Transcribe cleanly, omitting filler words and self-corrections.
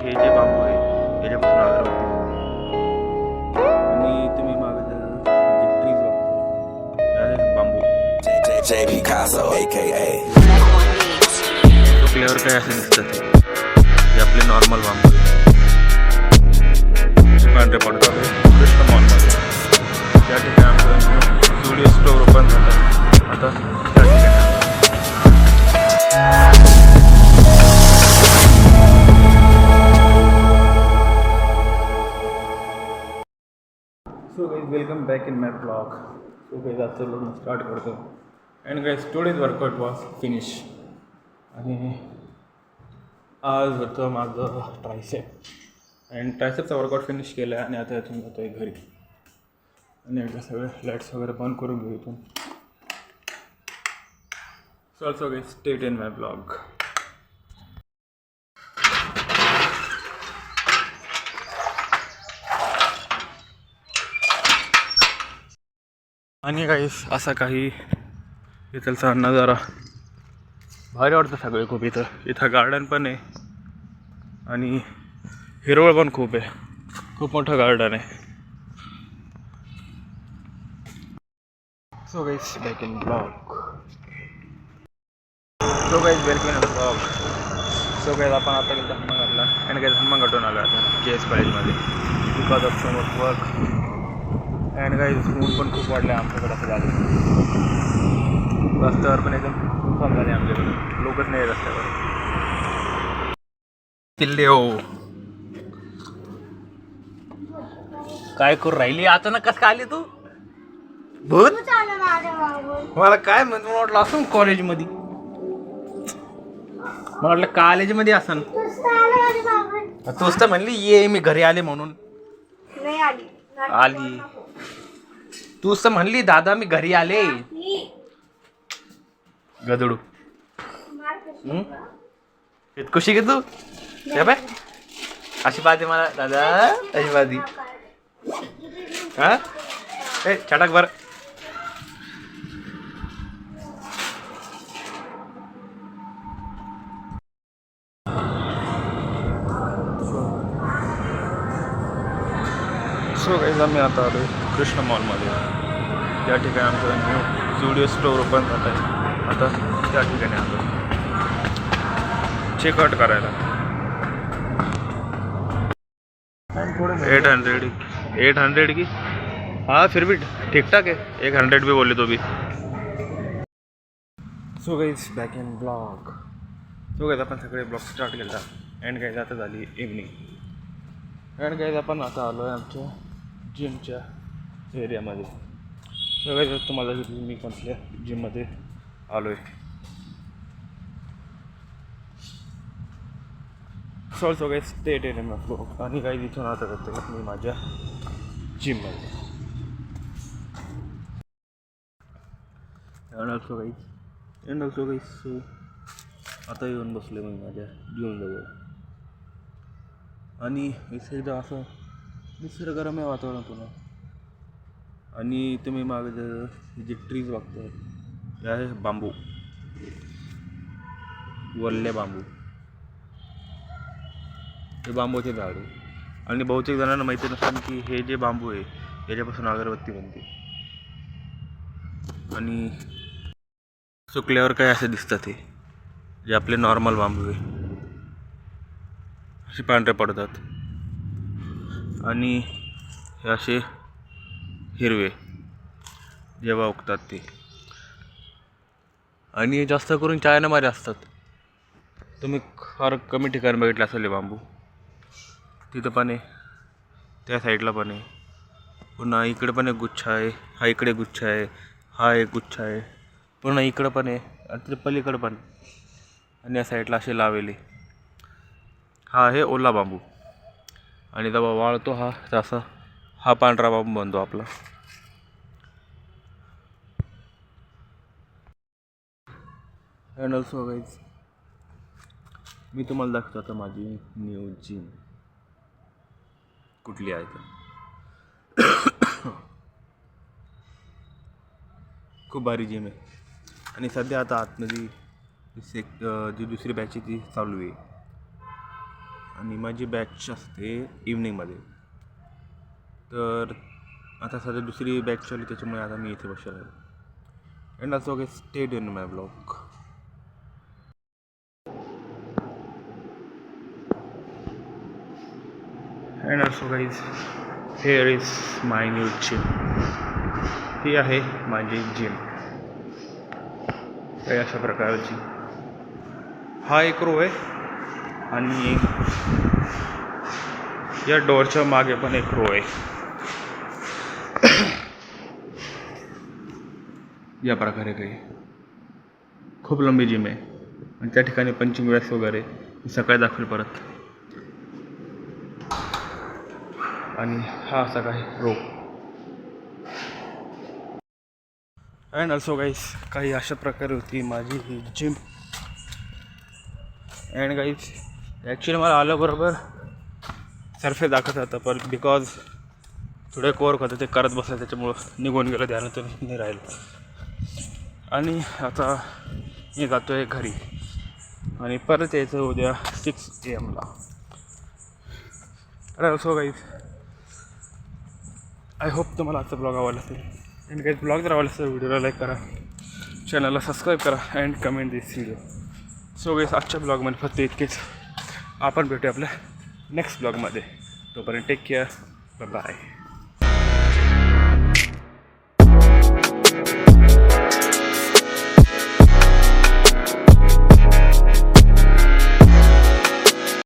हे जे बांबू आहे याच्यापासून अगरबत्ती आणि तुम्ही मागे जे ट्रीज बघता हे बांबू J Picasso, aka सुकल्यावर काय असे दिसतात हे आपले नॉर्मल बांबू पांढरे पडतात कृष्ण मॉलमध्ये त्या ठिकाणी आमचं स्टुडिओ स्टोर ओपन झालं आता त्या ठिकाणी so guys welcome back in my blog. So guys आजचं व्लॉग मी स्टार्ट करतो and guys today's workout was finish आणि आज होतं माझं ट्रायसेप अँड ट्रायसेपचा वर्कआउट फिनिश केला आहे आणि आता इथून जातो आहे घरी आणि एकदा सगळे लाईट्स वगैरे बंद करून घेऊ इथून. So also guys stay in my blog. आणि गाईस असा काही इथलचा नजारा भारी वाटतं सगळे खूप. इथं गार्डन पण आहे आणि हिरवळ पण खूप आहे. खूप मोठं गार्डन आहे. So guys back in blog. So guys welcome in blog. So guys आपण आता गेलो हनुमानगडला आणि गाईस हनुमानगडून आलो आता के एस कॉलेजमध्ये because of some of work and guys ऊन पण खूप वाढलं आहे आमच्याकडे. असं झालं रस्त्यावर पण एकदम तुफान झाले आमच्याकडे. लोकच नाही रस्त्यावर. किल्ले हो काय करू राहिली अचानक कसं काय आली तू भूत. मला काय म्हणतो वाटलं असं कॉलेजमध्ये. मला वाटलं कॉलेजमध्ये असन. तूच तर म्हणली ये मी घरी आले म्हणून. आली तूच तर म्हणली दादा मी घरी आले. गदडू खुशी घे तू. बाय अशी बाधी मला दादा अशी बाधी हा ए छटाक बर. सो गाईज आम्ही आता आलो कृष्ण मॉलमध्ये. त्या ठिकाणी आमचं न्यू स्टुडिओ स्टोर ओपन झालं आहे. आता त्या ठिकाणी आलो चेकआउट करायला. 800 की हाँ फिर भी ठीक ठाक है. 100 भी बोले तो भी. So guys back in blog. So guys आपण सगळे ब्लॉग स्टार्ट केला अँड गाईज आता झाली इव्हनिंग अँड गाईज आपण आता आलो आहे आमच्या जिमच्या एरियामध्ये. सो गाईज तुम्हाला मी कोणत्या जिममध्ये आलो आहे. So guys stay in my blog. आणि गाईज इथून आता जातो मी माझ्या जिममध्ये. अँड ऑल्सो गाईज सो आता येऊन बसले मी माझ्या जिमजवळ आणि इथे एकदा असं निसर्गरम्य वातावरण पुन्हा. आणि तुम्ही मागे जे ट्रीज बघताय हे आहे बांबू, वल्ले बांबू. हे बांबूचे झाड आहे आणि बहुतेक जणांना माहिती नसतं की हे जे बांबू आहे याच्यापासून अगरबत्ती बनते. आणि सुकल्यावर काय असे दिसतात हे जे आपले नॉर्मल बांबू आहे असे पांढरे पडतात आणि हे असे हिरवे जेव्हा उगतात ते. आणि जास्त करून चायनामध्ये असतात. तुम्ही फार कमी ठिकाणी बघितलं असेल हे बांबू. तिथं पण आहे, त्या साईडला पण आहे, पुन्हा इकडे पण एक गुच्छ आहे, हा इकडे गुच्छ आहे, हा एक गुच्छ आहे, पुन्हा इकडं पण आहे आणि तिथे पलीकडं पण. आणि या साईडला असे लावलेले. हा आहे ओला बांबू आणि जेव्हा वाळतो हा तसा हा पांढरा बांबू बनतो आपला. अँड ऑल्सो गाईज मी तुम्हाला दाखवतो आता माझी न्यू जिम कुठली आहे तर. खूप भारी जिम आहे आणि सध्या आता आतमध्ये जी दुसरी बॅच ती चालू आहे आणि माझी बॅच असते इव्हनिंगमध्ये. तर आता सध्या दुसरी बॅच चालू त्याच्यामुळे आता मी इथे बसलेलो आहे. And also stayed in my blog. And also guys here is my new gym. ही आहे माझी जिम काही अशा प्रकारची. हा एक रो आहे आणि या डोअरच्या मागे पण एक रो आहे. या प्रकारे काही खूप लंबी जिम आहे आणि त्या ठिकाणी पंचिंग बॅग्स वगैरे सकाळी दाखवेल परत. आणि हा असा काही रो. अँड ऑल्सो गाईज काही अशा प्रकारे होती माझी ही जिम. अँड गाईज ॲक्च्युली मला आल्याबरोबर सरफे दाखवत होता पण बिकॉज थोडे कोवर्क होतं ते करत बसलं त्याच्यामुळं निघून गेलं, ध्यानातून नाही राहिलं. आणि आता मी जातो आहे घरी आणि परत यायचं उद्या 6 AM. And also guys I hope तुम्हाला आजचा ब्लॉग आवडला असेल. अँड काही ब्लॉग जर आवडला असेल व्हिडिओला लाईक करा, चॅनलला सबस्क्राईब करा and comment this video. So guys आजच्या ब्लॉगमध्ये फक्त इतकेच. आपण भेटू आपल्या नेक्स्ट ब्लॉगमध्ये. तोपर्यंत टेक केअर. बाय.